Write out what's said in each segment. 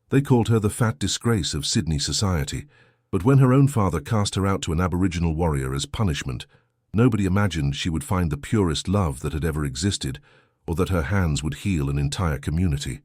They called her the fat disgrace of Sydney society, but when her own father cast her out to an Aboriginal warrior as punishment, nobody imagined she would find the purest love that had ever existed, or that her hands would heal an entire community.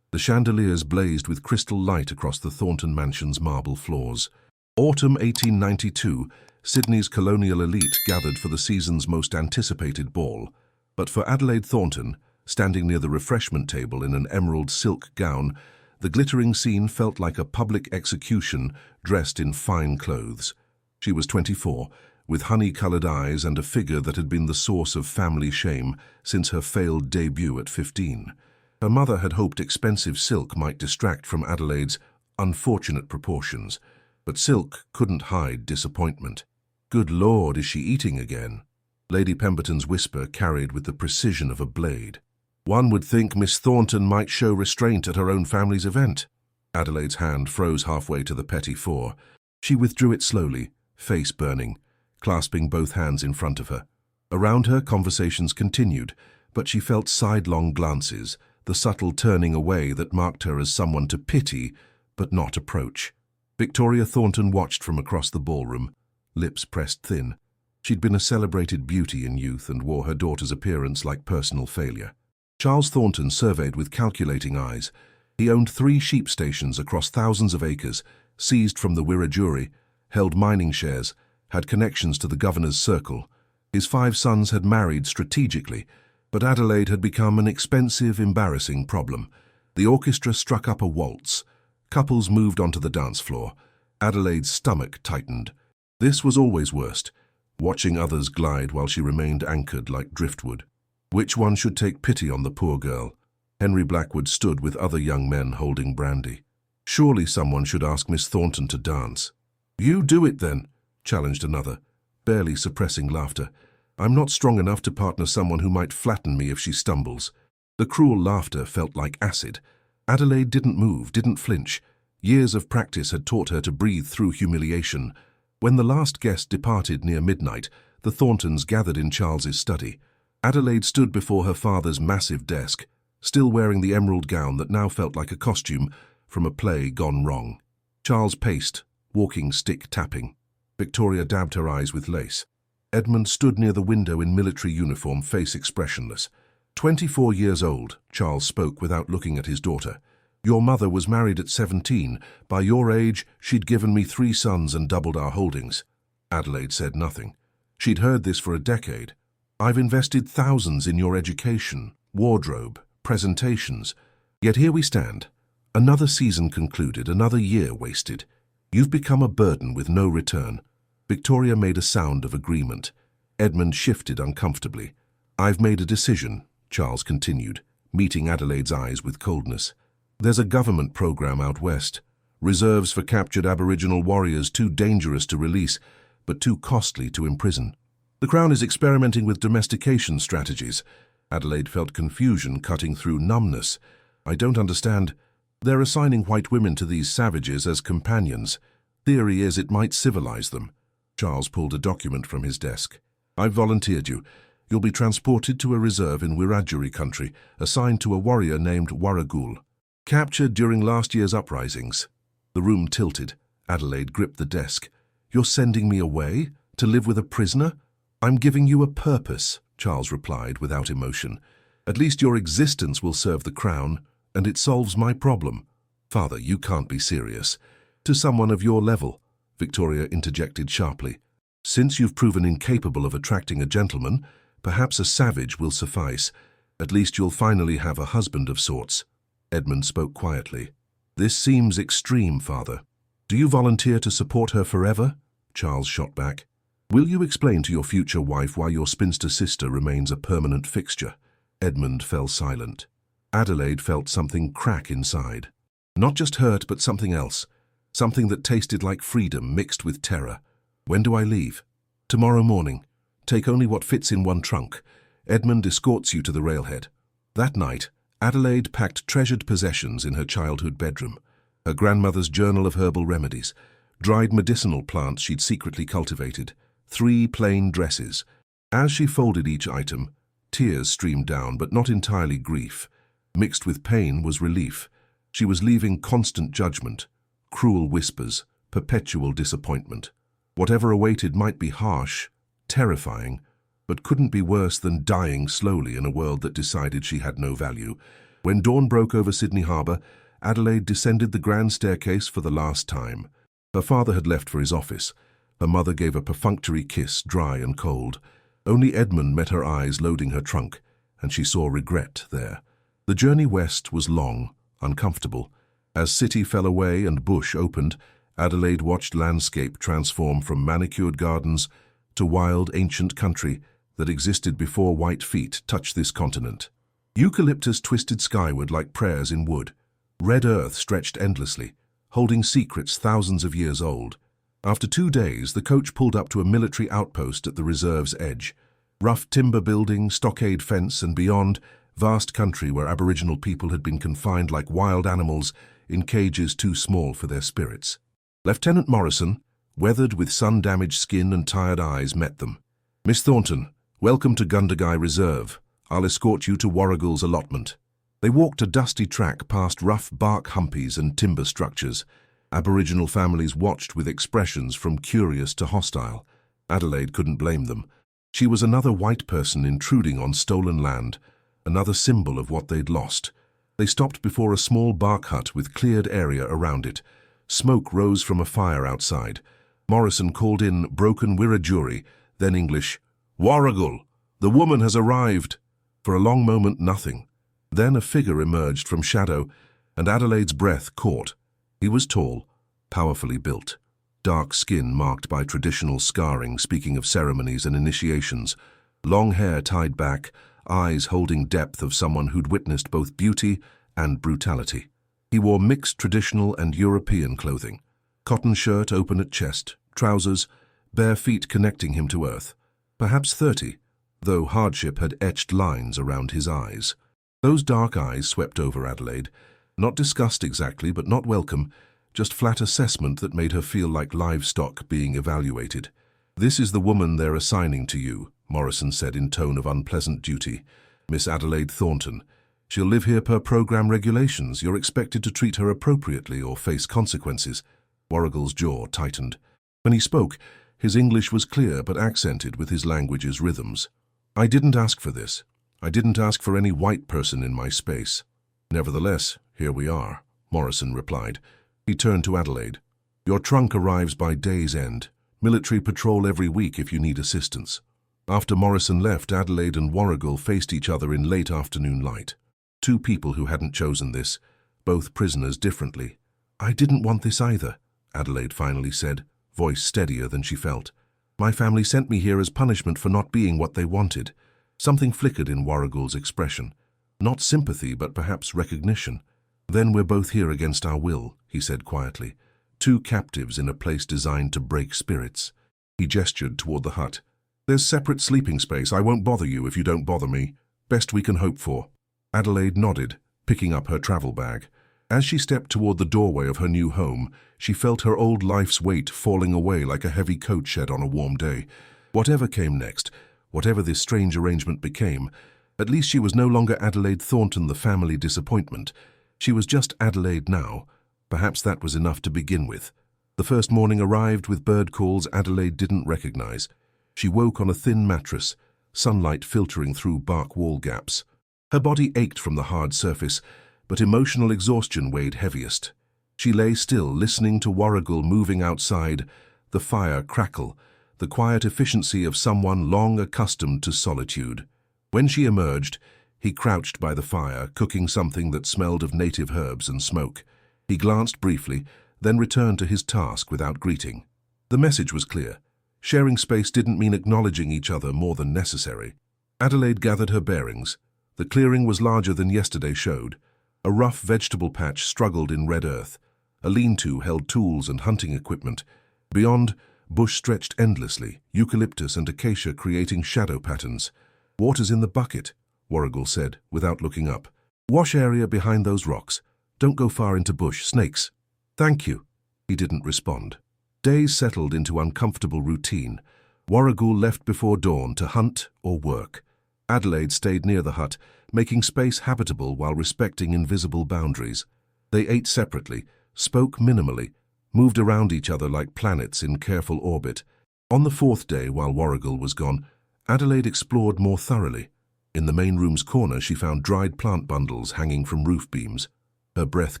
The chandeliers blazed with crystal light across the Thornton mansion's marble floors. Autumn 1892, Sydney's colonial elite gathered for the season's most anticipated ball. But for Adelaide Thornton, standing near the refreshment table in an emerald silk gown, the glittering scene felt like a public execution dressed in fine clothes. She was 24, with honey-colored eyes and a figure that had been the source of family shame since her failed debut at 15. Her mother had hoped expensive silk might distract from Adelaide's unfortunate proportions, but silk couldn't hide disappointment. "Good Lord, is she eating again?" Lady Pemberton's whisper carried with the precision of a blade. "One would think Miss Thornton might show restraint at her own family's event." Adelaide's hand froze halfway to the petit four. She withdrew it slowly, face burning, clasping both hands in front of her. Around her, conversations continued, but she felt sidelong glances, the subtle turning away that marked her as someone to pity, but not approach. Victoria Thornton watched from across the ballroom, lips pressed thin. She'd been a celebrated beauty in youth and wore her daughter's appearance like personal failure. Charles Thornton surveyed with calculating eyes. He owned 3 sheep stations across thousands of acres, seized from the Wiradjuri, held mining shares, had connections to the governor's circle. His 5 sons had married strategically, but Adelaide had become an expensive, embarrassing problem. The orchestra struck up a waltz. Couples moved onto the dance floor. Adelaide's stomach tightened. This was always worst, watching others glide while she remained anchored like driftwood. Which one should take pity on the poor girl? Henry Blackwood stood with other young men holding brandy. Surely someone should ask Miss Thornton to dance. "You do it then," challenged another, barely suppressing laughter. "I'm not strong enough to partner someone who might flatten me if she stumbles." The cruel laughter felt like acid. Adelaide didn't move, didn't flinch. Years of practice had taught her to breathe through humiliation. When the last guest departed near midnight, the Thorntons gathered in Charles's study. Adelaide stood before her father's massive desk, still wearing the emerald gown that now felt like a costume from a play gone wrong. Charles paced, walking stick tapping. Victoria dabbed her eyes with lace. Edmund stood near the window in military uniform, face expressionless. 24 years old, Charles spoke without looking at his daughter. "Your mother was married at 17. By your age, she'd given me 3 sons and doubled our holdings." Adelaide said nothing. She'd heard this for a decade. "I've invested thousands in your education, wardrobe, presentations. Yet here we stand. Another season concluded, another year wasted. You've become a burden with no return." Victoria made a sound of agreement. Edmund shifted uncomfortably. "I've made a decision," Charles continued, meeting Adelaide's eyes with coldness. "There's a government program out west. Reserves for captured Aboriginal warriors too dangerous to release, but too costly to imprison. The Crown is experimenting with domestication strategies." Adelaide felt confusion cutting through numbness. "I don't understand. They're assigning white women to these savages as companions. Theory is it might civilize them." Charles pulled a document from his desk. "I've volunteered you. You'll be transported to a reserve in Wiradjuri country, assigned to a warrior named Warragul. Captured during last year's uprisings." The room tilted. Adelaide gripped the desk. "You're sending me away? To live with a prisoner?" "I'm giving you a purpose," Charles replied without emotion. "At least your existence will serve the Crown, and it solves my problem." "Father, you can't be serious." "To someone of your level," Victoria interjected sharply. "Since you've proven incapable of attracting a gentleman, perhaps a savage will suffice. At least you'll finally have a husband of sorts." Edmund spoke quietly. "This seems extreme, Father." "Do you volunteer to support her forever?" Charles shot back. "Will you explain to your future wife why your spinster sister remains a permanent fixture?" Edmund fell silent. Adelaide felt something crack inside. Not just hurt, but something else. Something that tasted like freedom mixed with terror. "When do I leave?" "Tomorrow morning. Take only what fits in one trunk. Edmund escorts you to the railhead." That night, Adelaide packed treasured possessions in her childhood bedroom. Her grandmother's journal of herbal remedies, dried medicinal plants she'd secretly cultivated, 3 plain dresses. As she folded each item, tears streamed down, but not entirely grief. Mixed with pain was relief. She was leaving constant judgment, cruel whispers, perpetual disappointment. Whatever awaited might be harsh, terrifying, but couldn't be worse than dying slowly in a world that decided she had no value. When dawn broke over Sydney Harbour, Adelaide descended the grand staircase for the last time. Her father had left for his office. Her mother gave a perfunctory kiss, dry and cold. Only Edmund met her eyes loading her trunk, and she saw regret there. The journey west was long, uncomfortable. As city fell away and bush opened, Adelaide watched landscape transform from manicured gardens to wild, ancient country that existed before white feet touched this continent. Eucalyptus twisted skyward like prayers in wood. Red earth stretched endlessly, holding secrets thousands of years old. After 2 days, the coach pulled up to a military outpost at the reserve's edge. Rough timber building, stockade fence, and beyond, vast country where Aboriginal people had been confined like wild animals in cages too small for their spirits. Lieutenant Morrison, weathered with sun-damaged skin and tired eyes, met them. "Miss Thornton, welcome to Gundagai Reserve. I'll escort you to Warrigal's allotment." They walked a dusty track past rough bark humpies and timber structures. Aboriginal families watched with expressions from curious to hostile. Adelaide couldn't blame them. She was another white person intruding on stolen land, another symbol of what they'd lost. They stopped before a small bark hut with cleared area around it. Smoke rose from a fire outside. Morrison called in broken Wiradjuri, then English, "Warrigal, the woman has arrived." For a long moment, nothing. Then a figure emerged from shadow, and Adelaide's breath caught. He was tall, powerfully built. Dark skin marked by traditional scarring, speaking of ceremonies and initiations. Long hair tied back, eyes holding depth of someone who'd witnessed both beauty and brutality. He wore mixed traditional and European clothing. Cotton shirt open at chest, trousers, bare feet connecting him to earth. Perhaps 30, though hardship had etched lines around his eyes. Those dark eyes swept over Adelaide. Not disgust exactly, but not welcome, just flat assessment that made her feel like livestock being evaluated. "This is the woman they're assigning to you," Morrison said in tone of unpleasant duty. "Miss Adelaide Thornton. She'll live here per program regulations. You're expected to treat her appropriately or face consequences." Warrigal's jaw tightened. When he spoke, his English was clear but accented with his language's rhythms. "I didn't ask for this. I didn't ask for any white person in my space. Nevertheless, here we are," Morrison replied. He turned to Adelaide. "Your trunk arrives by day's end. Military patrol every week if you need assistance." After Morrison left, Adelaide and Warrigal faced each other in late afternoon light. Two people who hadn't chosen this, both prisoners differently. "I didn't want this either," Adelaide finally said, voice steadier than she felt. "My family sent me here as punishment for not being what they wanted." Something flickered in Warrigal's expression. Not sympathy, but perhaps recognition. "Then we're both here against our will," he said quietly. "Two captives in a place designed to break spirits." He gestured toward the hut. "There's separate sleeping space. I won't bother you if you don't bother me. Best we can hope for." Adelaide nodded, picking up her travel bag. As she stepped toward the doorway of her new home, she felt her old life's weight falling away like a heavy coat shed on a warm day. Whatever came next, whatever this strange arrangement became, at least she was no longer Adelaide Thornton, the family disappointment. She was just Adelaide now. Perhaps that was enough to begin with. The first morning arrived with bird calls Adelaide didn't recognize. She woke on a thin mattress, sunlight filtering through bark wall gaps. Her body ached from the hard surface, but emotional exhaustion weighed heaviest. She lay still, listening to Warrigal moving outside, the fire crackle, the quiet efficiency of someone long accustomed to solitude. When she emerged, he crouched by the fire, cooking something that smelled of native herbs and smoke. He glanced briefly, then returned to his task without greeting. The message was clear. Sharing space didn't mean acknowledging each other more than necessary. Adelaide gathered her bearings. The clearing was larger than yesterday showed. A rough vegetable patch struggled in red earth. A lean-to held tools and hunting equipment. Beyond, bush stretched endlessly, eucalyptus and acacia creating shadow patterns. "Water's in the bucket," Warrigal said, without looking up. "Wash area behind those rocks. Don't go far into bush, snakes." "Thank you." He didn't respond. Days settled into uncomfortable routine. Warrigal left before dawn to hunt or work. Adelaide stayed near the hut, making space habitable while respecting invisible boundaries. They ate separately, spoke minimally, moved around each other like planets in careful orbit. On the fourth day, while Warrigal was gone, Adelaide explored more thoroughly. In the main room's corner, she found dried plant bundles hanging from roof beams. Her breath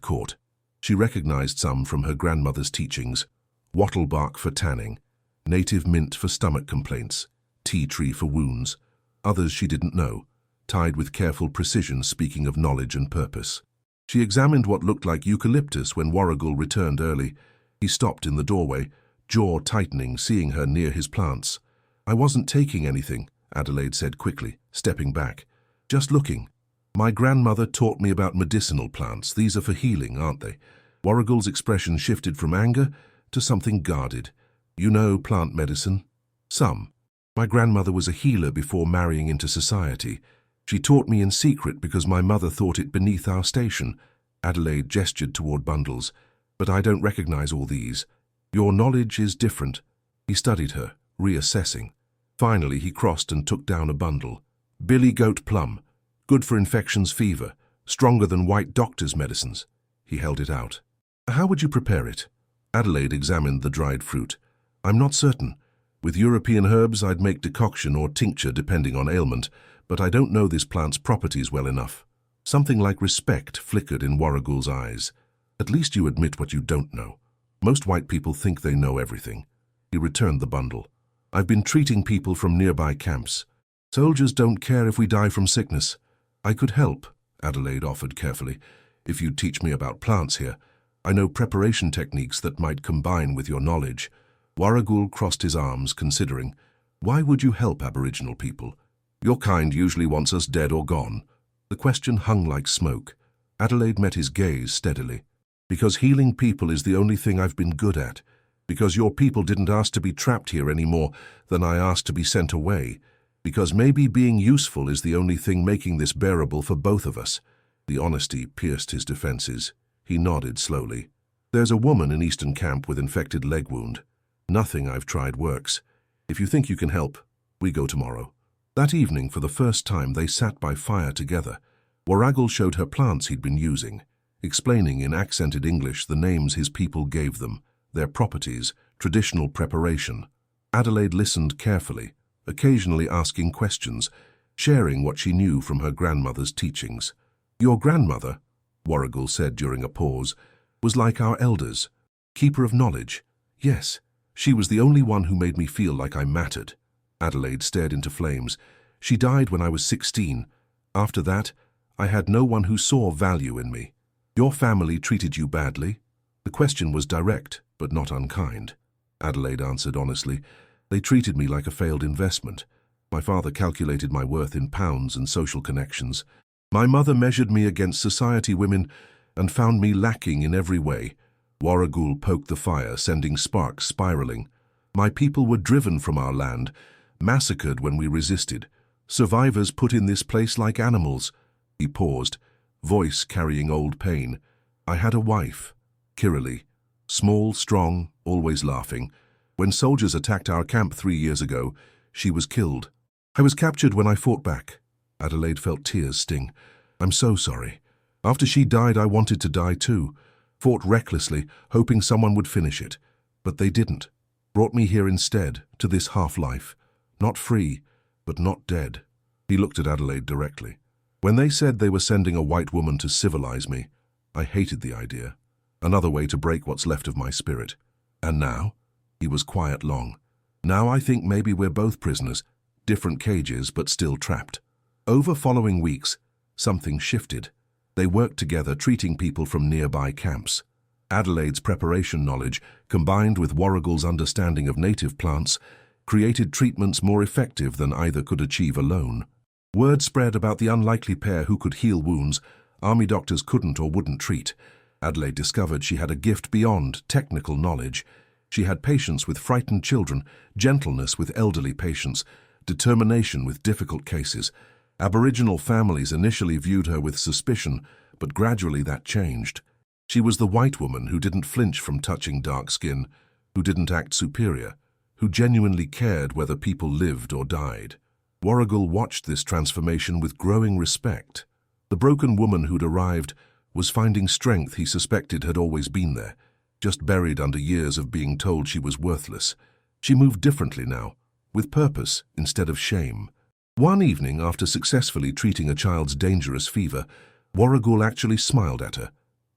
caught. She recognized some from her grandmother's teachings: wattle bark for tanning, native mint for stomach complaints, tea tree for wounds. Others she didn't know, tied with careful precision, speaking of knowledge and purpose. She examined what looked like eucalyptus when Warrigal returned early. He stopped in the doorway, jaw tightening, seeing her near his plants. "I wasn't taking anything," Adelaide said quickly, stepping back. "Just looking. My grandmother taught me about medicinal plants. These are for healing, aren't they?" Warrigal's expression shifted from anger to something guarded. "You know plant medicine?" "Some. My grandmother was a healer before marrying into society. She taught me in secret because my mother thought it beneath our station." Adelaide gestured toward bundles. "But I don't recognize all these. Your knowledge is different." He studied her, reassessing. Finally, he crossed and took down a bundle. "Billy goat plum. Good for infections, fever. Stronger than white doctor's medicines." He held it out. "How would you prepare it?" Adelaide examined the dried fruit. "I'm not certain. With European herbs, I'd make decoction or tincture depending on ailment, but I don't know this plant's properties well enough." Something like respect flickered in Warrigal's eyes. "At least you admit what you don't know. Most white people think they know everything." He returned the bundle. "I've been treating people from nearby camps. Soldiers don't care if we die from sickness." "I could help," Adelaide offered carefully, "if you'd teach me about plants here. I know preparation techniques that might combine with your knowledge." Warrigal crossed his arms, considering. "Why would you help Aboriginal people? Your kind usually wants us dead or gone." The question hung like smoke. Adelaide met his gaze steadily. "Because healing people is the only thing I've been good at. Because your people didn't ask to be trapped here any more than I asked to be sent away. Because maybe being useful is the only thing making this bearable for both of us." The honesty pierced his defenses. He nodded slowly. "There's a woman in Eastern Camp with infected leg wound. Nothing I've tried works. If you think you can help, we go tomorrow." That evening, for the first time, they sat by fire together. Warrigal showed her plants he'd been using, explaining in accented English the names his people gave them, their properties, traditional preparation. Adelaide listened carefully, occasionally asking questions, sharing what she knew from her grandmother's teachings. "Your grandmother," Warrigal said during a pause, "was like our elders, keeper of knowledge. Yes, she was the only one who made me feel like I mattered." Adelaide stared into flames. "She died when I was 16. After that, I had no one who saw value in me." "Your family treated you badly?" The question was direct, but not unkind. Adelaide answered honestly. "They treated me like a failed investment. My father calculated my worth in pounds and social connections. My mother measured me against society women and found me lacking in every way." Warrigal poked the fire, sending sparks spiraling. "My people were driven from our land, massacred when we resisted. Survivors put in this place like animals." He paused, voice carrying old pain. "I had a wife, Kiralee, small, strong, always laughing. When soldiers attacked our camp 3 years ago, she was killed. I was captured when I fought back." Adelaide felt tears sting. "I'm so sorry. After she died, I wanted to die too. Fought recklessly, hoping someone would finish it. But they didn't. Brought me here instead, to this half-life. Not free, but not dead." He looked at Adelaide directly. "When they said they were sending a white woman to civilize me, I hated the idea. Another way to break what's left of my spirit. And now?" He was quiet long. "Now I think maybe we're both prisoners, different cages but still trapped." Over following weeks, something shifted. They worked together, treating people from nearby camps. Adelaide's preparation knowledge, combined with Warrigal's understanding of native plants, created treatments more effective than either could achieve alone. Word spread about the unlikely pair who could heal wounds army doctors couldn't or wouldn't treat. Adelaide discovered she had a gift beyond technical knowledge. She had patience with frightened children, gentleness with elderly patients, determination with difficult cases. Aboriginal families initially viewed her with suspicion, but gradually that changed. She was the white woman who didn't flinch from touching dark skin, who didn't act superior, who genuinely cared whether people lived or died. Warrigal watched this transformation with growing respect. The broken woman who'd arrived was finding strength he suspected had always been there, just buried under years of being told she was worthless. She moved differently now, with purpose instead of shame. One evening, after successfully treating a child's dangerous fever, Warrigal actually smiled at her.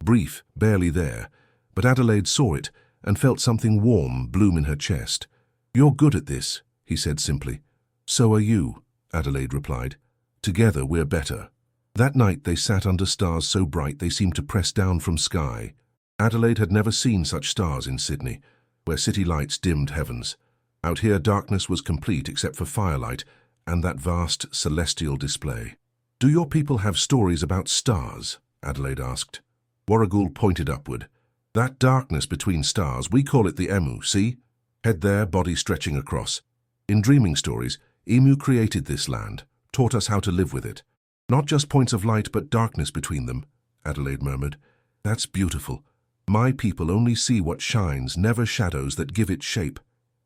Brief, barely there, but Adelaide saw it and felt something warm bloom in her chest. "You're good at this," he said simply. "So are you," Adelaide replied. "Together we're better." That night they sat under stars so bright they seemed to press down from sky. Adelaide had never seen such stars in Sydney, where city lights dimmed heavens. Out here darkness was complete except for firelight and that vast celestial display. "Do your people have stories about stars?" Adelaide asked. Warrigal pointed upward. "That darkness between stars, we call it the emu, see? Head there, body stretching across. In dreaming stories, Emu created this land, taught us how to live with it. Not just points of light, but darkness between them," Adelaide murmured. "That's beautiful. My people only see what shines, never shadows that give it shape."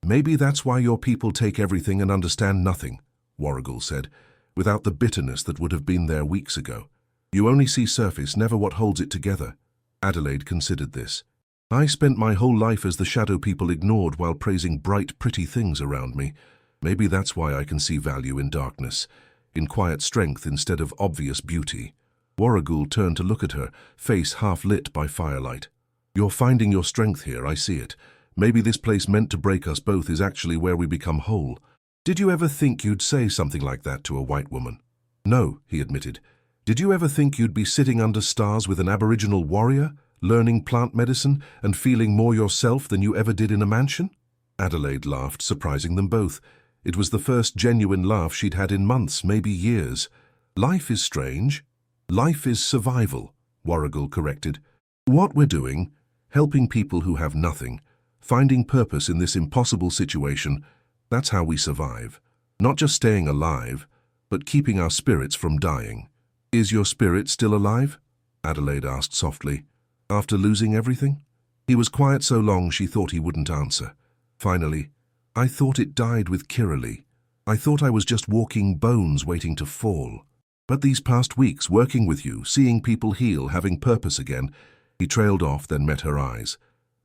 "Maybe that's why your people take everything and understand nothing," Warrigal said, without the bitterness that would have been there weeks ago. "You only see surface, never what holds it together." Adelaide considered this. "I spent my whole life as the shadow people ignored while praising bright, pretty things around me. Maybe that's why I can see value in darkness, in quiet strength instead of obvious beauty." Warrigal turned to look at her, face half lit by firelight. "You're finding your strength here, I see it. Maybe this place meant to break us both is actually where we become whole." "Did you ever think you'd say something like that to a white woman?" "No," he admitted. "Did you ever think you'd be sitting under stars with an Aboriginal warrior, learning plant medicine and feeling more yourself than you ever did in a mansion?" Adelaide laughed, surprising them both. It was the first genuine laugh she'd had in months, maybe years. "Life is strange. Life is survival," Warrigal corrected. "What we're doing, helping people who have nothing, finding purpose in this impossible situation, that's how we survive. Not just staying alive, but keeping our spirits from dying." "Is your spirit still alive?" Adelaide asked softly. "After losing everything?" He was quiet so long she thought he wouldn't answer. Finally, "I thought it died with Kiralee. I thought I was just walking bones waiting to fall. But these past weeks, working with you, seeing people heal, having purpose again," he trailed off, then met her eyes.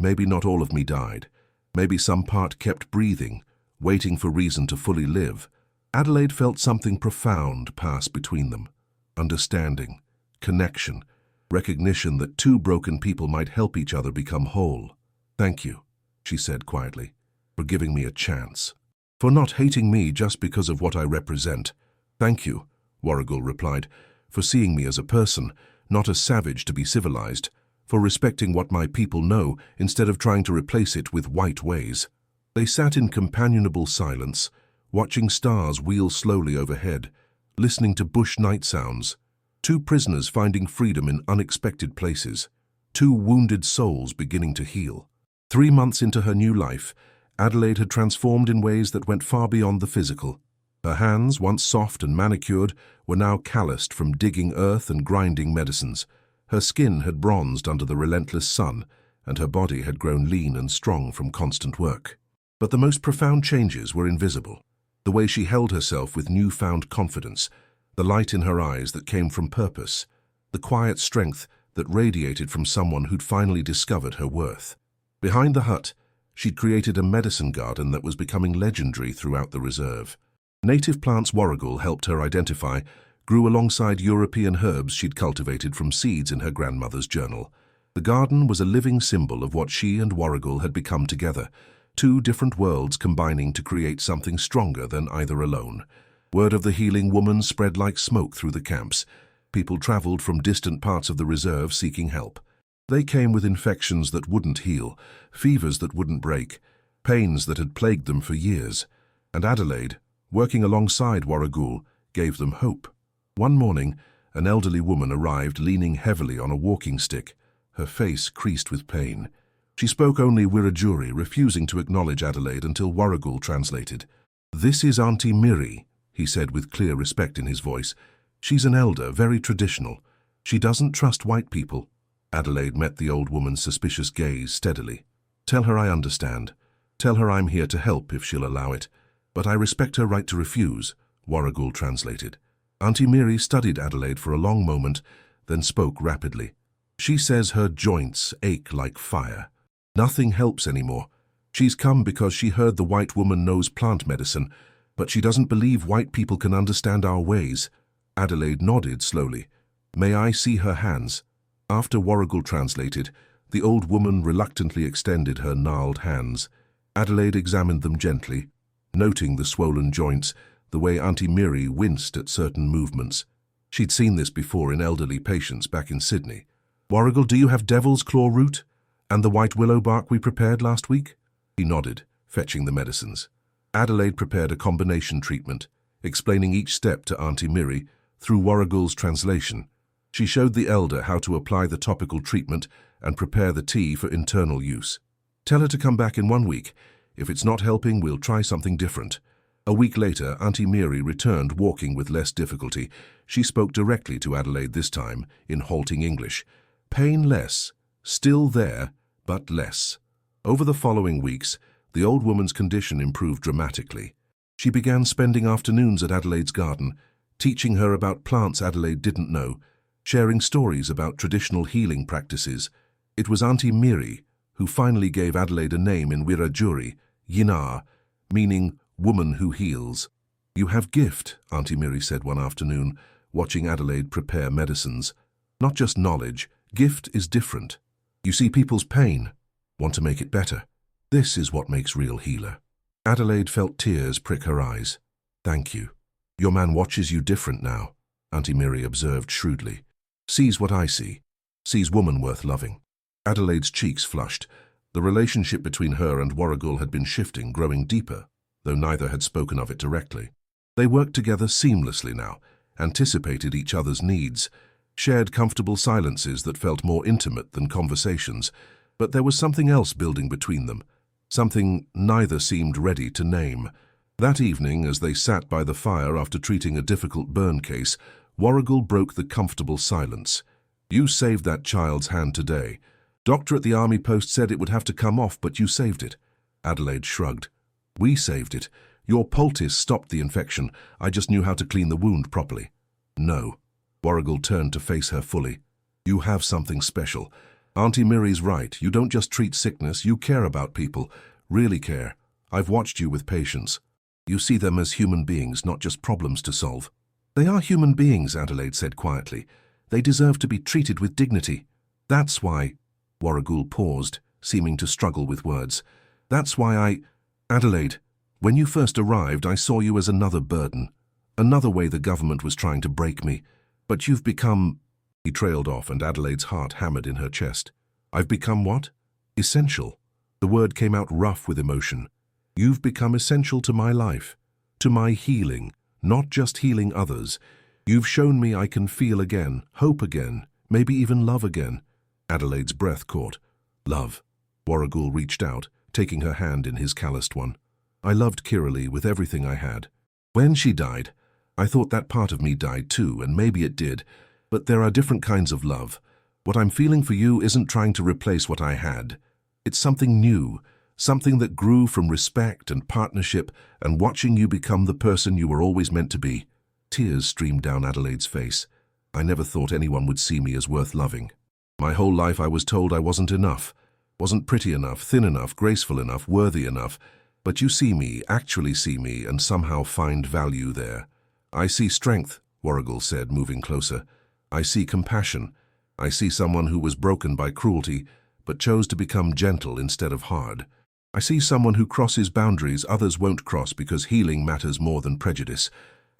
"Maybe not all of me died. Maybe some part kept breathing, waiting for reason to fully live." Adelaide felt something profound pass between them. Understanding, connection, recognition that two broken people might help each other become whole. "Thank you," she said quietly, "for giving me a chance. For not hating me just because of what I represent." "Thank you," Warrigal replied, "for seeing me as a person, not a savage to be civilized, for respecting what my people know instead of trying to replace it with white ways." They sat in companionable silence, watching stars wheel slowly overhead, listening to bush night sounds. Two prisoners finding freedom in unexpected places. Two wounded souls beginning to heal. 3 months into her new life, Adelaide had transformed in ways that went far beyond the physical. Her hands, once soft and manicured, were now calloused from digging earth and grinding medicines. Her skin had bronzed under the relentless sun, and her body had grown lean and strong from constant work. But the most profound changes were invisible. The way she held herself with newfound confidence, the light in her eyes that came from purpose, the quiet strength that radiated from someone who'd finally discovered her worth. Behind the hut, she'd created a medicine garden that was becoming legendary throughout the reserve. Native plants Warrigal helped her identify grew alongside European herbs she'd cultivated from seeds in her grandmother's journal. The garden was a living symbol of what she and Warrigal had become together, two different worlds combining to create something stronger than either alone. Word of the healing woman spread like smoke through the camps. People traveled from distant parts of the reserve seeking help. They came with infections that wouldn't heal, fevers that wouldn't break, pains that had plagued them for years. And Adelaide, working alongside Warrigal, gave them hope. One morning, an elderly woman arrived leaning heavily on a walking stick, her face creased with pain. She spoke only Wiradjuri, refusing to acknowledge Adelaide until Warrigal translated. "This is Auntie Miri," he said with clear respect in his voice. "She's an elder, very traditional. She doesn't trust white people." Adelaide met the old woman's suspicious gaze steadily. "Tell her I understand. Tell her I'm here to help if she'll allow it. But I respect her right to refuse," Warrigal translated. Auntie Miri studied Adelaide for a long moment, then spoke rapidly. She says her joints ache like fire. Nothing helps anymore. She's come because she heard the white woman knows plant medicine, but she doesn't believe white people can understand our ways. Adelaide nodded slowly. May I see her hands? After Warrigal translated, the old woman reluctantly extended her gnarled hands. Adelaide examined them gently, noting the swollen joints, the way Auntie Miri winced at certain movements. She'd seen this before in elderly patients back in Sydney. Warrigal, do you have devil's claw root? And the white willow bark we prepared last week? He nodded, fetching the medicines. Adelaide prepared a combination treatment, explaining each step to Auntie Miri through Warrigal's translation. She showed the elder how to apply the topical treatment and prepare the tea for internal use. Tell her to come back in 1 week. If it's not helping, we'll try something different. A week later, Auntie Miri returned, walking with less difficulty. She spoke directly to Adelaide this time, in halting English. Pain less, still there, but less. Over the following weeks, the old woman's condition improved dramatically. She began spending afternoons at Adelaide's garden, teaching her about plants Adelaide didn't know, sharing stories about traditional healing practices. It was Auntie Miri who finally gave Adelaide a name in Wiradjuri, Yinar, meaning woman who heals. You have gift, Auntie Miri said one afternoon, watching Adelaide prepare medicines. Not just knowledge, gift is different. You see people's pain, want to make it better. This is what makes real healer. Adelaide felt tears prick her eyes. Thank you. Your man watches you different now, Auntie Miri observed shrewdly. Sees what I see. Sees woman worth loving. Adelaide's cheeks flushed. The relationship between her and Warrigal had been shifting, growing deeper, though neither had spoken of it directly. They worked together seamlessly now, anticipated each other's needs, shared comfortable silences that felt more intimate than conversations, but there was something else building between them, something neither seemed ready to name. That evening, as they sat by the fire after treating a difficult burn case, Warrigal broke the comfortable silence. You saved that child's hand today. Doctor at the army post said it would have to come off, but you saved it. Adelaide shrugged. We saved it. Your poultice stopped the infection. I just knew how to clean the wound properly. No. Warrigal turned to face her fully. You have something special. Auntie Miri's right. You don't just treat sickness, you care about people. Really care. I've watched you with patients. You see them as human beings, not just problems to solve. They are human beings, Adelaide said quietly. They deserve to be treated with dignity. That's why... Warrigal paused, seeming to struggle with words. That's why Adelaide, when you first arrived, I saw you as another burden. Another way the government was trying to break me. But you've become... He trailed off, and Adelaide's heart hammered in her chest. I've become what? Essential. The word came out rough with emotion. You've become essential to my life, to my healing, not just healing others. You've shown me I can feel again, hope again, maybe even love again. Adelaide's breath caught. Love. Warrigal reached out, taking her hand in his calloused one. I loved Kiralee with everything I had. When she died, I thought that part of me died too, and maybe it did. But there are different kinds of love. What I'm feeling for you isn't trying to replace what I had. It's something new, something that grew from respect and partnership and watching you become the person you were always meant to be. Tears streamed down Adelaide's face. I never thought anyone would see me as worth loving. My whole life I was told I wasn't enough, wasn't pretty enough, thin enough, graceful enough, worthy enough. But you see me, actually see me, and somehow find value there. I see strength, Warrigal said, moving closer. I see compassion. I see someone who was broken by cruelty, but chose to become gentle instead of hard. I see someone who crosses boundaries others won't cross because healing matters more than prejudice.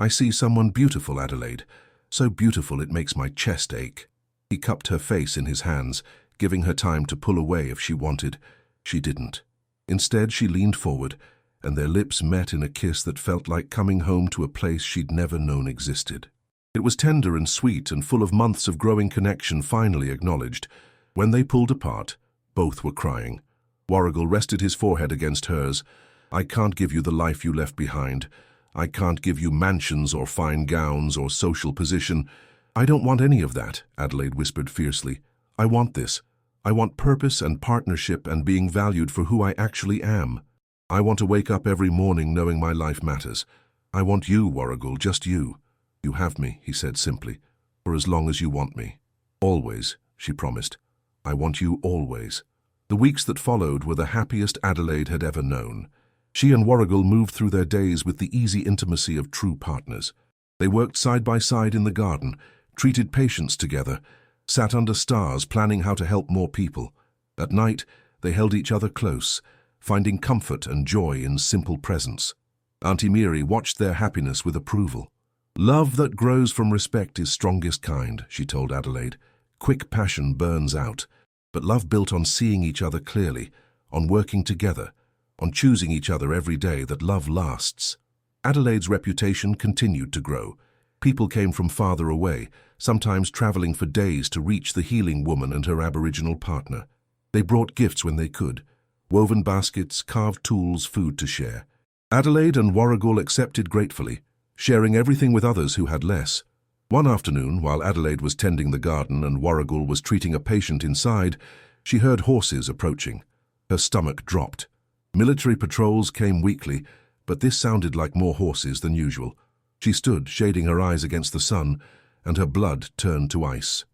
I see someone beautiful, Adelaide, so beautiful it makes my chest ache. He cupped her face in his hands, giving her time to pull away if she wanted. She didn't. Instead, she leaned forward, and their lips met in a kiss that felt like coming home to a place she'd never known existed. It was tender and sweet and full of months of growing connection finally acknowledged. When they pulled apart, both were crying. Warrigal rested his forehead against hers. I can't give you the life you left behind. I can't give you mansions or fine gowns or social position. I don't want any of that, Adelaide whispered fiercely. I want this. I want purpose and partnership and being valued for who I actually am. I want to wake up every morning knowing my life matters. I want you, Warrigal, just you. You have me, he said simply, for as long as you want me. Always, she promised. I want you always. The weeks that followed were the happiest Adelaide had ever known. She and Warrigal moved through their days with the easy intimacy of true partners. They worked side by side in the garden, treated patients together, sat under stars planning how to help more people. At night, they held each other close, finding comfort and joy in simple presence. Auntie Miri watched their happiness with approval. Love that grows from respect is strongest kind, she told Adelaide. Quick passion burns out, but love built on seeing each other clearly, on working together, on choosing each other every day, that love lasts. Adelaide's reputation continued to grow. People came from farther away, sometimes travelling for days to reach the healing woman and her Aboriginal partner. They brought gifts when they could, woven baskets, carved tools, food to share. Adelaide and Warrigal accepted gratefully, sharing everything with others who had less. One afternoon, while Adelaide was tending the garden and Warrigal was treating a patient inside, she heard horses approaching. Her stomach dropped. Military patrols came weekly, but this sounded like more horses than usual. She stood, shading her eyes against the sun, and her blood turned to ice.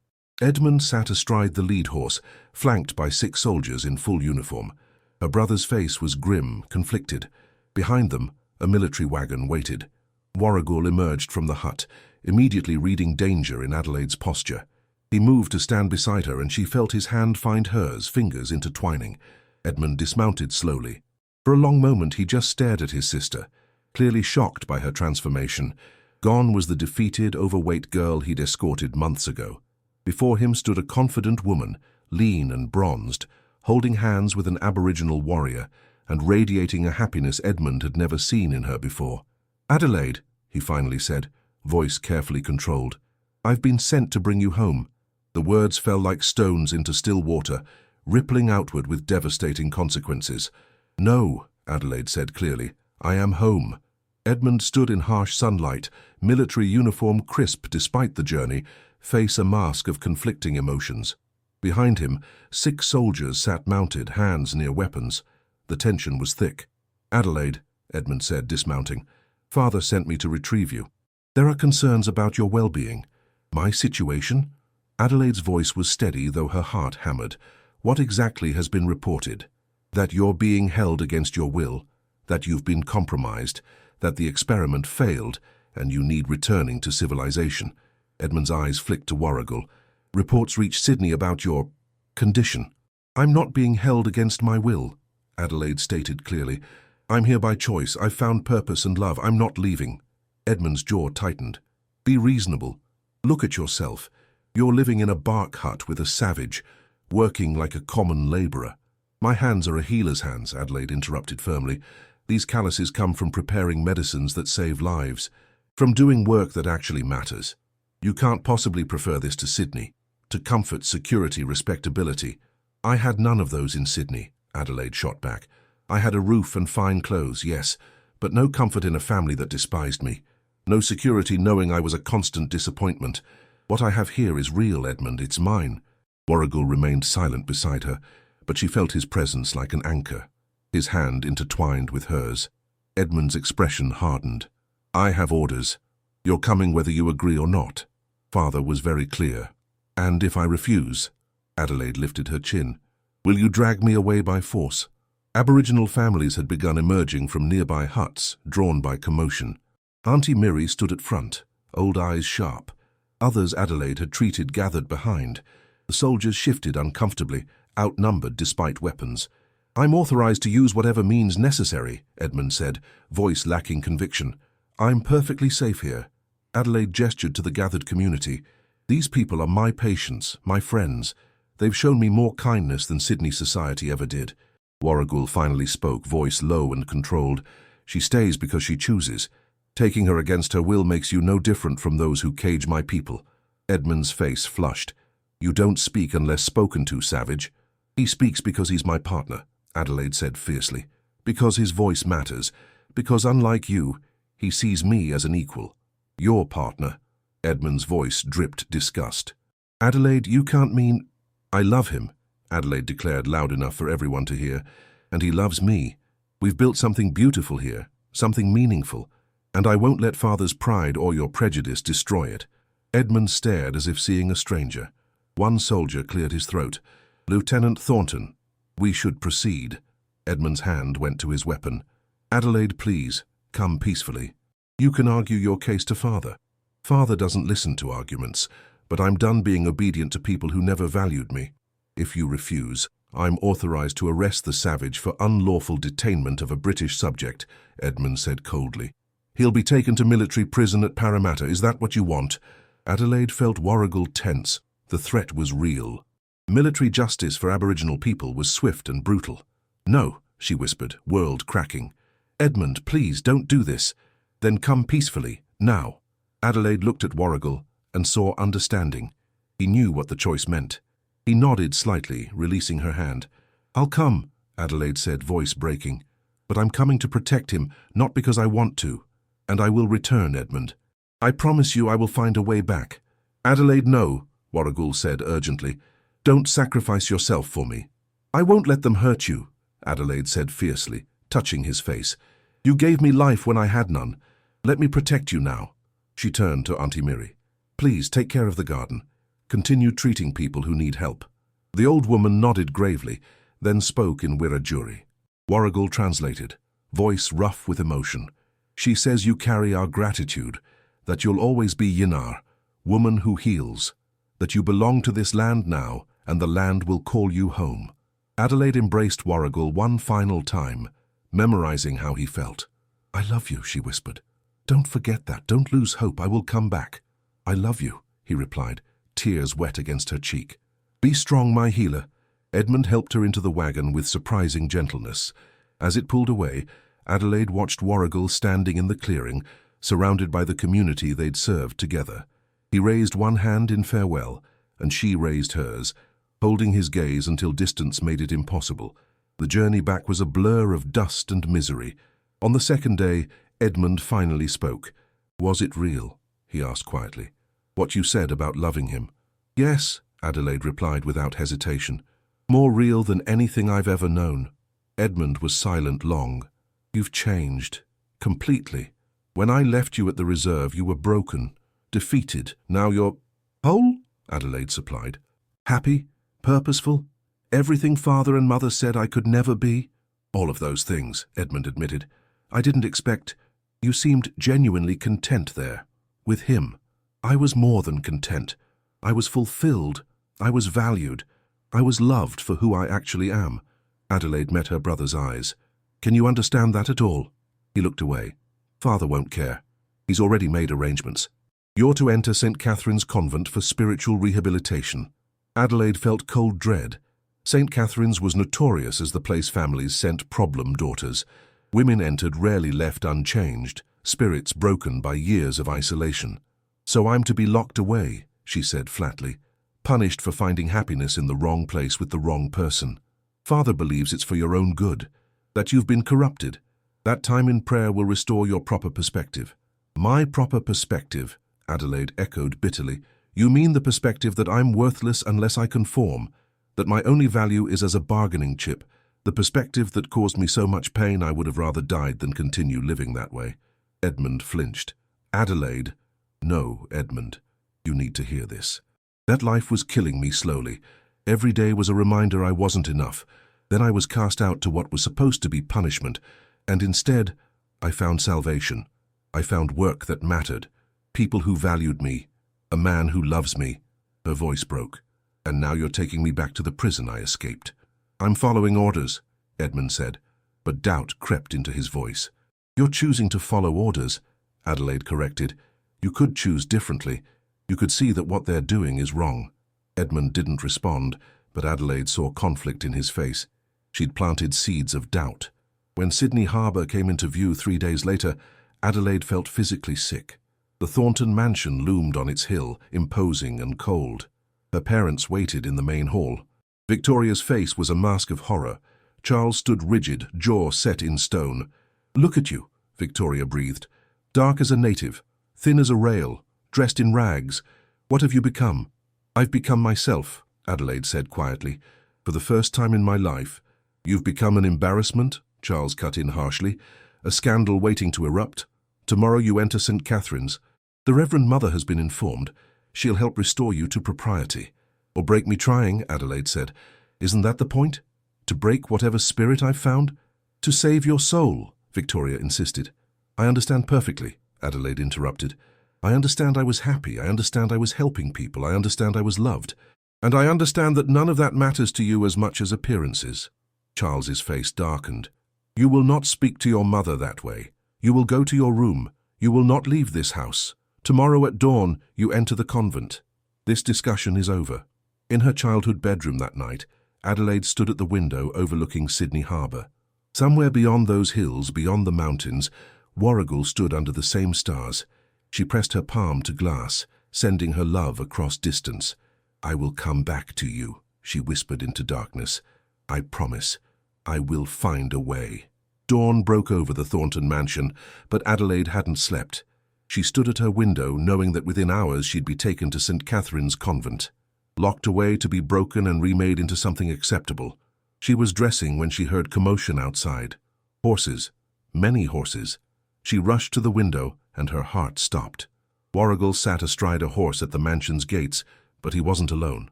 Edmund sat astride the lead horse, flanked by 6 soldiers in full uniform. Her brother's face was grim, conflicted. Behind them, a military wagon waited. Warrigal emerged from the hut, immediately reading danger in Adelaide's posture. He moved to stand beside her, and she felt his hand find hers, fingers intertwining. Edmund dismounted slowly. For a long moment he just stared at his sister, clearly shocked by her transformation. Gone was the defeated, overweight girl he'd escorted months ago. Before him stood a confident woman, lean and bronzed, holding hands with an Aboriginal warrior, and radiating a happiness Edmund had never seen in her before. "Adelaide," he finally said, voice carefully controlled, "I've been sent to bring you home." The words fell like stones into still water, rippling outward with devastating consequences. "No," Adelaide said clearly, "I am home." Edmund stood in harsh sunlight, military uniform crisp despite the journey, face a mask of conflicting emotions. Behind him, 6 soldiers sat mounted, hands near weapons. The tension was thick. "Adelaide," Edmund said, dismounting, "Father sent me to retrieve you. There are concerns about your well-being." "My situation?" Adelaide's voice was steady, though her heart hammered. "What exactly has been reported? That you're being held against your will, that you've been compromised, that the experiment failed, and you need returning to civilization." Edmund's eyes flicked to Warrigal. "Reports reached Sydney about your condition." "I'm not being held against my will," Adelaide stated clearly. "I'm here by choice. I've found purpose and love. I'm not leaving." Edmund's jaw tightened. "Be reasonable. Look at yourself. You're living in a bark hut with a savage, working like a common labourer." "My hands are a healer's hands," Adelaide interrupted firmly. "These calluses come from preparing medicines that save lives, from doing work that actually matters. You can't possibly prefer this to Sydney, to comfort, security, respectability." "I had none of those in Sydney," Adelaide shot back. "I had a roof and fine clothes, yes, but no comfort in a family that despised me. No security knowing I was a constant disappointment. What I have here is real, Edmund. It's mine." Warrigal remained silent beside her, but she felt his presence like an anchor. His hand intertwined with hers. Edmund's expression hardened. "I have orders. You're coming whether you agree or not." Father was very clear. "And if I refuse?" Adelaide lifted her chin. "Will you drag me away by force?" Aboriginal families had begun emerging from nearby huts, drawn by commotion. Auntie Miri stood at front, old eyes sharp. Others Adelaide had treated gathered behind. The soldiers shifted uncomfortably, outnumbered despite weapons. "I'm authorized to use whatever means necessary," Edmund said, voice lacking conviction. "I'm perfectly safe here." Adelaide gestured to the gathered community. "These people are my patients, my friends. They've shown me more kindness than Sydney society ever did." Warrigal finally spoke, voice low and controlled. "She stays because she chooses. Taking her against her will makes you no different from those who cage my people." Edmund's face flushed. "You don't speak unless spoken to, savage." "He speaks because he's my partner," Adelaide said fiercely. "Because his voice matters. Because, unlike you, he sees me as an equal." "Your partner." Edmund's voice dripped disgust. "Adelaide, you can't mean—" "I love him," Adelaide declared loud enough for everyone to hear. "And he loves me. We've built something beautiful here, something meaningful. And I won't let Father's pride or your prejudice destroy it." Edmund stared as if seeing a stranger. One soldier cleared his throat. "Lieutenant Thornton, we should proceed." Edmund's hand went to his weapon. "Adelaide, please, come peacefully. You can argue your case to Father. Father doesn't listen to arguments, but I'm done being obedient to people who never valued me. If you refuse, I'm authorized to arrest the savage for unlawful detainment of a British subject," Edmund said coldly. "He'll be taken to military prison at Parramatta. Is that what you want?" Adelaide felt Warrigal tense. The threat was real. Military justice for Aboriginal people was swift and brutal. "No," she whispered, world cracking. "Edmund, please, don't do this. Then come peacefully, now." Adelaide looked at Warrigal and saw understanding. He knew what the choice meant. He nodded slightly, releasing her hand. "I'll come," Adelaide said, voice breaking. "But I'm coming to protect him, not because I want to. And I will return, Edmund. I promise you I will find a way back." "Adelaide, no," Warrigal said urgently. "Don't sacrifice yourself for me." "I won't let them hurt you," Adelaide said fiercely, touching his face. "You gave me life when I had none. Let me protect you now." She turned to Auntie Miri. "Please take care of the garden. Continue treating people who need help." The old woman nodded gravely, then spoke in Wiradjuri. Warrigal translated, voice rough with emotion. "She says you carry our gratitude, that you'll always be Yinar, woman who heals, that you belong to this land now, and the land will call you home." Adelaide embraced Warrigal one final time, memorizing how he felt. "I love you," she whispered. "Don't forget that. Don't lose hope. I will come back." "I love you," he replied, tears wet against her cheek. "Be strong, my healer." Edmund helped her into the wagon with surprising gentleness. As it pulled away, Adelaide watched Warrigal standing in the clearing, surrounded by the community they'd served together. He raised one hand in farewell, and she raised hers, holding his gaze until distance made it impossible. The journey back was a blur of dust and misery. On the second day, Edmund finally spoke. "Was it real?" he asked quietly. "What you said about loving him?" "Yes," Adelaide replied without hesitation. "More real than anything I've ever known." Edmund was silent long. "You've changed. Completely. When I left you at the reserve, you were broken, defeated. Now you're—" "Whole?" Adelaide supplied. "Happy, purposeful, everything Father and Mother said I could never be." "All of those things," Edmund admitted. "I didn't expect—" "You seemed genuinely content there. With him. I was more than content. I was fulfilled. I was valued. I was loved for who I actually am." Adelaide met her brother's eyes. "Can you understand that at all?" He looked away. "Father won't care. He's already made arrangements. You're to enter St. Catherine's Convent for spiritual rehabilitation." Adelaide felt cold dread. St. Catherine's was notorious as the place families sent problem daughters. Women entered rarely left unchanged, spirits broken by years of isolation. "So I'm to be locked away," she said flatly, "punished for finding happiness in the wrong place with the wrong person. Father believes it's for your own good, that you've been corrupted. That time in prayer will restore your proper perspective." "My proper perspective," Adelaide echoed bitterly. "You mean the perspective that I'm worthless unless I conform, that my only value is as a bargaining chip, the perspective that caused me so much pain I would have rather died than continue living that way." Edmund flinched. "Adelaide." "No, Edmund. You need to hear this. That life was killing me slowly. Every day was a reminder I wasn't enough. Then I was cast out to what was supposed to be punishment, and instead, I found salvation. I found work that mattered, people who valued me, a man who loves me." Her voice broke. "And now you're taking me back to the prison I escaped." "I'm following orders," Edmund said, but doubt crept into his voice. "You're choosing to follow orders," Adelaide corrected. "You could choose differently. You could see that what they're doing is wrong." Edmund didn't respond, but Adelaide saw conflict in his face. She'd planted seeds of doubt. When Sydney Harbour came into view 3 days later, Adelaide felt physically sick. The Thornton mansion loomed on its hill, imposing and cold. Her parents waited in the main hall. Victoria's face was a mask of horror. Charles stood rigid, jaw set in stone. "Look at you," Victoria breathed. "Dark as a native, thin as a rail, dressed in rags. What have you become?" "I've become myself," Adelaide said quietly. "For the first time in my life." "You've become an embarrassment," Charles cut in harshly. "A scandal waiting to erupt. Tomorrow you enter St. Catherine's. The Reverend Mother has been informed. She'll help restore you to propriety." Or break me trying, Adelaide said. Isn't that the point? To break whatever spirit I've found? To save your soul, Victoria insisted. I understand perfectly, Adelaide interrupted. I understand I was happy, I understand I was helping people, I understand I was loved. And I understand that none of that matters to you as much as appearances. Charles's face darkened. You will not speak to your mother that way. You will go to your room. You will not leave this house. Tomorrow at dawn, you enter the convent. This discussion is over. In her childhood bedroom that night, Adelaide stood at the window overlooking Sydney Harbour. Somewhere beyond those hills, beyond the mountains, Warrigal stood under the same stars. She pressed her palm to glass, sending her love across distance. I will come back to you, she whispered into darkness. I promise. I will find a way. Dawn broke over the Thornton mansion, but Adelaide hadn't slept. She stood at her window, knowing that within hours she'd be taken to St. Catherine's Convent, locked away to be broken and remade into something acceptable. She was dressing when she heard commotion outside. Horses. Many horses. She rushed to the window, and her heart stopped. Warrigal sat astride a horse at the mansion's gates, but he wasn't alone.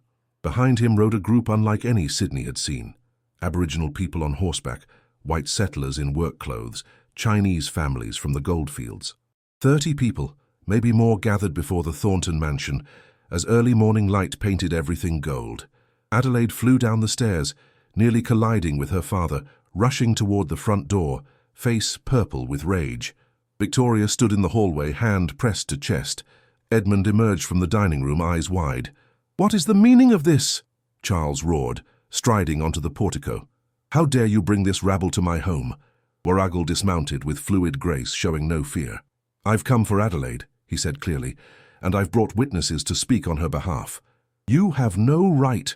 Behind him rode a group unlike any Sydney had seen. Aboriginal people on horseback, white settlers in work clothes, Chinese families from the goldfields. 30 people, maybe more, gathered before the Thornton mansion as early morning light painted everything gold. Adelaide flew down the stairs, nearly colliding with her father, rushing toward the front door, face purple with rage. Victoria stood in the hallway, hand pressed to chest. Edmund emerged from the dining room, eyes wide. What is the meaning of this? Charles roared, striding onto the portico. How dare you bring this rabble to my home? Warrigal dismounted with fluid grace, showing no fear. I've come for Adelaide, he said clearly, and I've brought witnesses to speak on her behalf. You have no right.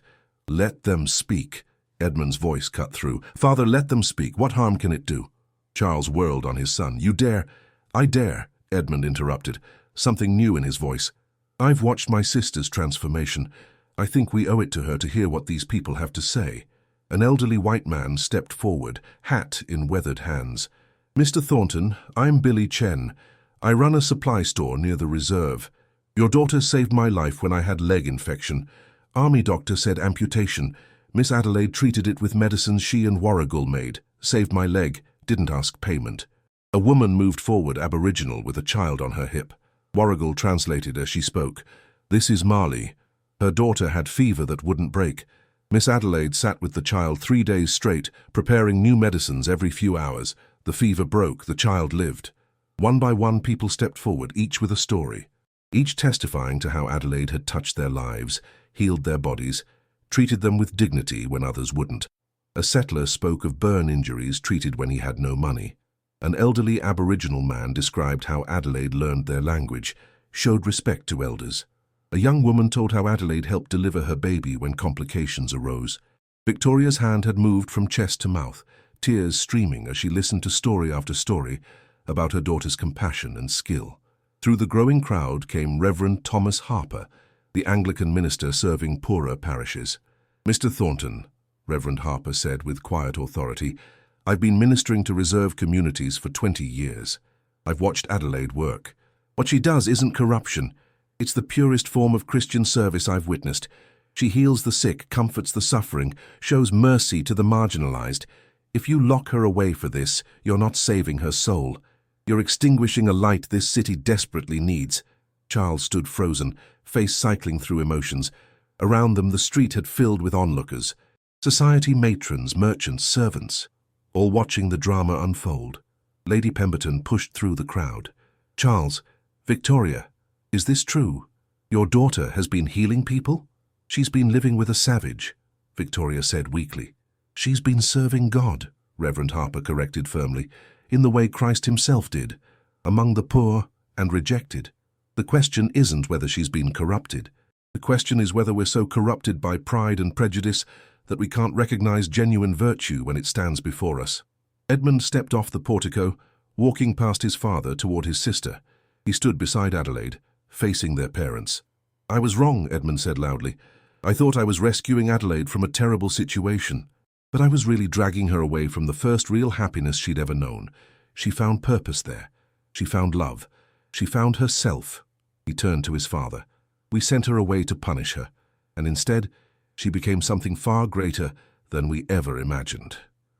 Let them speak. Edmund's voice cut through. Father, let them speak. What harm can it do? Charles whirled on his son. You dare? I dare, Edmund interrupted, something new in his voice. I've watched my sister's transformation. I think we owe it to her to hear what these people have to say. An elderly white man stepped forward, hat in weathered hands. Mr. Thornton, I'm Billy Chen. I run a supply store near the reserve. Your daughter saved my life when I had leg infection. Army doctor said amputation. Miss Adelaide treated it with medicines she and Warrigal made. Saved my leg, didn't ask payment. A woman moved forward, Aboriginal, with a child on her hip. Warrigal translated as she spoke. This is Marley. Her daughter had fever that wouldn't break. Miss Adelaide sat with the child 3 days straight, preparing new medicines every few hours. The fever broke, the child lived. One by one, people stepped forward, each with a story, each testifying to how Adelaide had touched their lives, healed their bodies, treated them with dignity when others wouldn't. A settler spoke of burn injuries treated when he had no money. An elderly Aboriginal man described how Adelaide learned their language, showed respect to elders. A young woman told how Adelaide helped deliver her baby when complications arose. Victoria's hand had moved from chest to mouth, tears streaming as she listened to story after story about her daughter's compassion and skill. Through the growing crowd came Reverend Thomas Harper, the Anglican minister serving poorer parishes. Mr. Thornton, Reverend Harper said with quiet authority, I've been ministering to reserve communities for 20 years. I've watched Adelaide work. What she does isn't corruption. It's the purest form of Christian service I've witnessed. She heals the sick, comforts the suffering, shows mercy to the marginalized. If you lock her away for this, you're not saving her soul. You're extinguishing a light this city desperately needs. Charles stood frozen, face cycling through emotions. Around them, the street had filled with onlookers. Society matrons, merchants, servants, all watching the drama unfold. Lady Pemberton pushed through the crowd. Charles, Victoria, is this true? Your daughter has been healing people? She's been living with a savage, Victoria said weakly. She's been serving God, Reverend Harper corrected firmly, in the way Christ himself did, among the poor and rejected. The question isn't whether she's been corrupted. The question is whether we're so corrupted by pride and prejudice that we can't recognize genuine virtue when it stands before us. Edmund stepped off the portico, walking past his father toward his sister. He stood beside Adelaide, facing their parents. I was wrong, Edmund said loudly. I thought I was rescuing Adelaide from a terrible situation, but I was really dragging her away from the first real happiness she'd ever known. She found purpose there. She found love. She found herself. He turned to his father. We sent her away to punish her. And instead, she became something far greater than we ever imagined.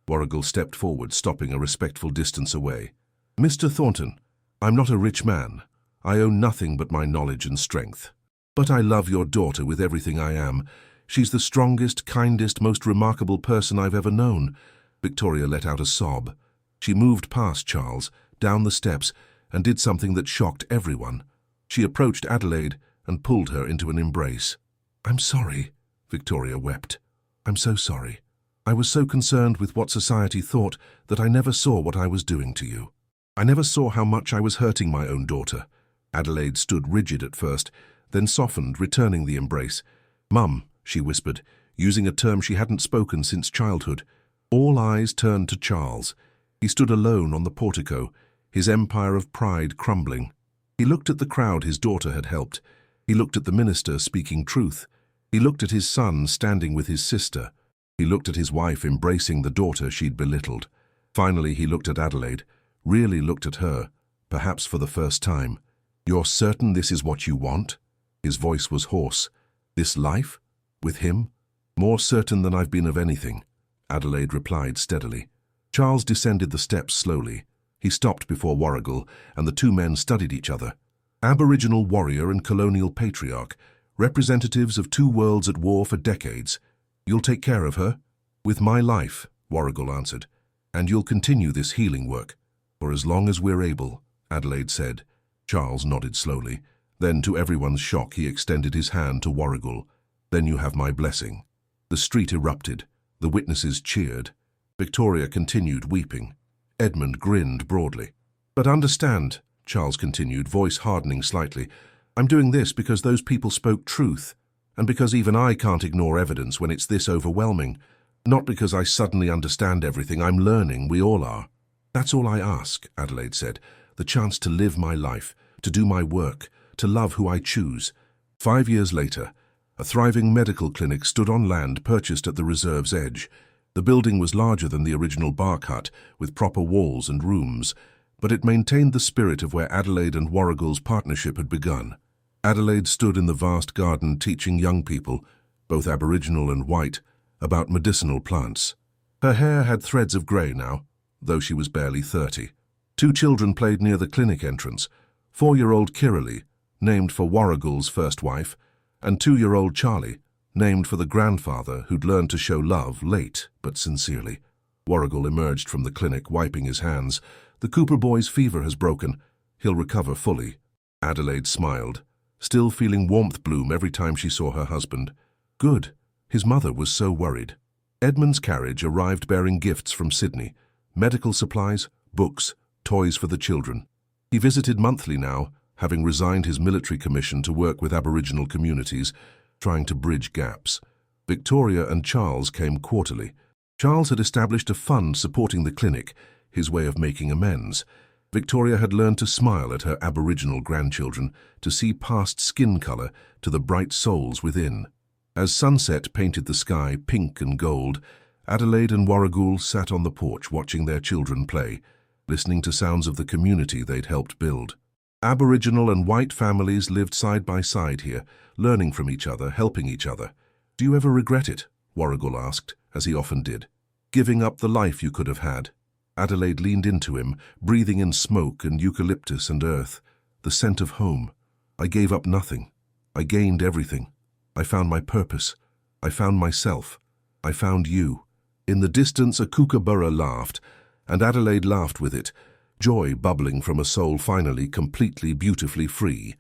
Warrigal stepped forward, stopping a respectful distance away. "Mr. Thornton, I'm not a rich man. I own nothing but my knowledge and strength. But I love your daughter with everything I am. She's the strongest, kindest, most remarkable person I've ever known." Victoria let out a sob. She moved past Charles, down the steps, and did something that shocked everyone. She approached Adelaide and pulled her into an embrace. "I'm sorry," Victoria wept. "I'm so sorry. I was so concerned with what society thought that I never saw what I was doing to you. I never saw how much I was hurting my own daughter." Adelaide stood rigid at first, then softened, returning the embrace. "Mum," she whispered, using a term she hadn't spoken since childhood. All eyes turned to Charles. He stood alone on the portico, his empire of pride crumbling. He looked at the crowd his daughter had helped. He looked at the minister speaking truth. He looked at his son standing with his sister. He looked at his wife embracing the daughter she'd belittled. Finally, he looked at Adelaide, really looked at her, perhaps for the first time. "You're certain this is what you want?" His voice was hoarse. "This life? With him?" "More certain than I've been of anything," Adelaide replied steadily. Charles descended the steps slowly. He stopped before Warrigal, and the two men studied each other. Aboriginal warrior and colonial patriarch, representatives of two worlds at war for decades. "You'll take care of her?" "With my life," Warrigal answered. "And you'll continue this healing work?" "For as long as we're able," Adelaide said. Charles nodded slowly. Then, to everyone's shock, he extended his hand to Warrigal. "Then you have my blessing." The street erupted. The witnesses cheered. Victoria continued weeping. Edmund grinned broadly. "But understand," Charles continued, voice hardening slightly, "I'm doing this because those people spoke truth, and because even I can't ignore evidence when it's this overwhelming. Not because I suddenly understand everything. I'm learning, we all are." "That's all I ask," Adelaide said. "The chance to live my life, to do my work, to love who I choose." 5 years later, a thriving medical clinic stood on land purchased at the reserve's edge. The building was larger than the original bark hut, with proper walls and rooms, but it maintained the spirit of where Adelaide and Warrigal's partnership had begun. Adelaide stood in the vast garden teaching young people, both Aboriginal and white, about medicinal plants. Her hair had threads of grey now, though she was barely 30. 2 children played near the clinic entrance, 4-year-old Kiralee, named for Warrigal's first wife, and 2-year-old Charlie, named for the grandfather who'd learned to show love late but sincerely. Warrigal emerged from the clinic, wiping his hands. "The Cooper boy's fever has broken. He'll recover fully." Adelaide smiled, still feeling warmth bloom every time she saw her husband. Good. His mother was so worried. Edmund's carriage arrived bearing gifts from Sydney, medical supplies, books, toys for the children. He visited monthly now, having resigned his military commission to work with Aboriginal communities, trying to bridge gaps. Victoria and Charles came quarterly. Charles had established a fund supporting the clinic, his way of making amends. Victoria had learned to smile at her Aboriginal grandchildren, to see past skin colour to the bright souls within. As sunset painted the sky pink and gold, Adelaide and Warrigal sat on the porch watching their children play, listening to sounds of the community they'd helped build. Aboriginal and white families lived side by side here, learning from each other, helping each other. "Do you ever regret it?" Warrigal asked, as he often did. "Giving up the life you could have had?" Adelaide leaned into him, breathing in smoke and eucalyptus and earth, the scent of home. "I gave up nothing. I gained everything. I found my purpose. I found myself. I found you." In the distance, a kookaburra laughed, and Adelaide laughed with it, joy bubbling from a soul finally completely, beautifully free.